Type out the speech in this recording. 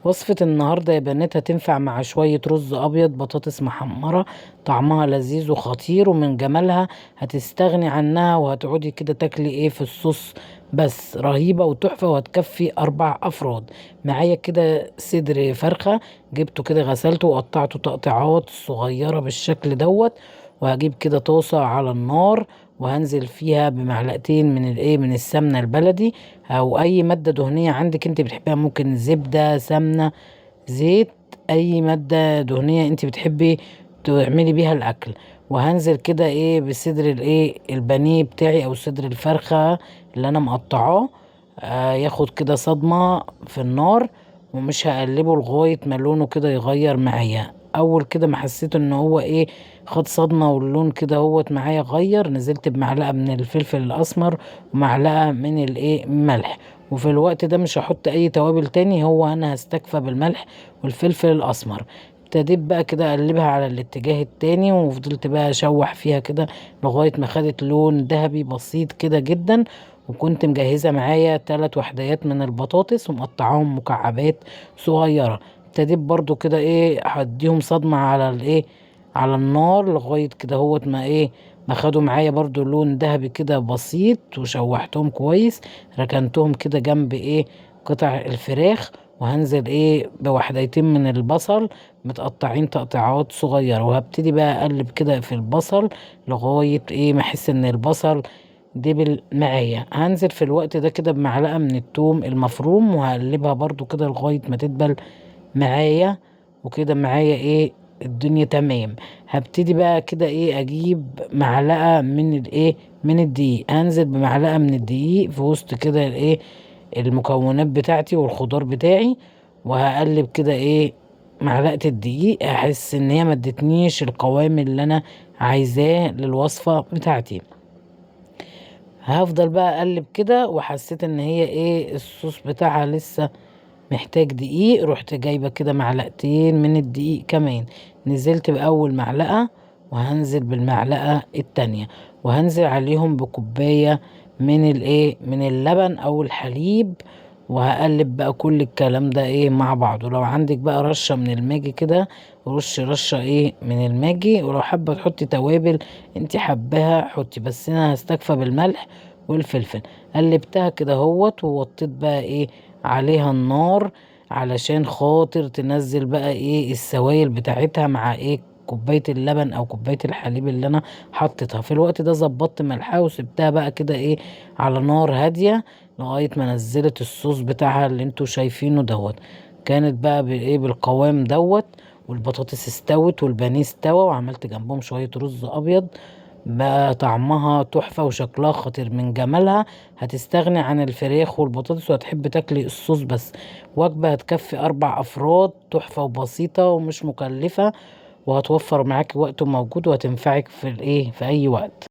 وصفة النهاردة يا بنات هتنفع مع شوية رز أبيض بطاطس محمرة. طعمها لذيذ وخطير، ومن جمالها هتستغني عنها وهتقعدي كده تاكلي في الصوص. بس رهيبة وتحفة وهتكفي 4 أفراد. معايا كده صدر فرخة، جبته كده غسلته وقطعته تقطيعات صغيرة بالشكل دوت. وهجيب كده طاسة على النار، وهنزل فيها بمعلقتين من السمنة البلدي، او اي مادة دهنية عندك انت بتحبها، ممكن زبدة، سمنة، زيت، اي مادة دهنية انت بتحبي تعملي بيها الاكل. وهنزل كده بصدر البانيه بتاعي او صدر الفرخة اللي انا مقطعاه. ياخد كده صدمة في النار، ومش هقلبه لغاية ما لونه كده يغير معايا. اول كده ما حسيت ان هو خد صدمة واللون كده هوت معايا غير، نزلت بمعلقة من الفلفل الاسمر ومعلقة من ملح. وفي الوقت ده مش هحط اي توابل تاني، هو انا هستكفى بالملح والفلفل الاسمر. ابتديت بقى كده اقلبها على الاتجاه التاني، وفضلت بقى اشوح فيها كده لغاية ما خدت لون ذهبي بسيط كده جدا. وكنت مجهزة معايا 3 وحدات من البطاطس ومقطعاهم مكعبات صغيرة. ابتديت برضو كده هديهم صدمة على على النار لغاية كده هوت ما ما خدوا معايا برضو لون ذهبي كده بسيط، وشوحتهم كويس. ركنتهم كده جنب قطع الفراخ. وهنزل بوحدتين من البصل متقطعين تقطيعات صغيرة، وهبتدي بقى اقلب كده في البصل لغاية ما احس ان البصل دبل معايا. هنزل في الوقت ده كده بمعلقة من التوم المفروم، وهقلبها برضو كده لغاية ما تدبل معايا. وكده معايا الدنيا تمام. هبتدي بقى كده اجيب معلقة من من الدقيق. هنزل بمعلقة من الدقيق في وسط كده المكونات بتاعتي والخضار بتاعي. وهقلب كده معلقة الدقيق، احس ان هي ما ادتنيش القوام اللي انا عايزاه للوصفة بتاعتي. هفضل بقى اقلب كده، وحسيت ان هي الصوص بتاعها لسه محتاج دقيق. رحت جايبة كده معلقتين من الدقيق كمان. نزلت بأول معلقة، وهنزل بالمعلقة التانية، وهنزل عليهم بكوباية من من اللبن او الحليب. وهقلب بقى كل الكلام ده مع بعض. ولو عندك بقى رشة من الماجي كده، رشة من الماجي. ولو حابة تحطي توابل انت حباها حطي، بس انا هستكفى بالملح والفلفل. قلبتها كده هوت، ووطيت بقى عليها النار علشان خاطر تنزل بقى السوائل بتاعتها مع كوباية اللبن او كوباية الحليب اللي انا حطيتها. في الوقت ده ظبطت ملحها وسبتها بقى كده على نار هادية لغاية ما نزلت الصوص بتاعها اللي انتوا شايفينه دوت. كانت بقى بالقوام دوت. والبطاطس استوت والبانيه استوى، وعملت جنبهم شوية رز ابيض. بقى طعمها تحفة وشكلها خطير من جمالها. هتستغني عن الفراخ والبطاطس وهتحب تاكلي الصوص بس. وجبة هتكفي 4 أفراد، تحفة وبسيطة ومش مكلفة، وهتوفر معاكي وقت وموجود، وهتنفعك في في أي وقت.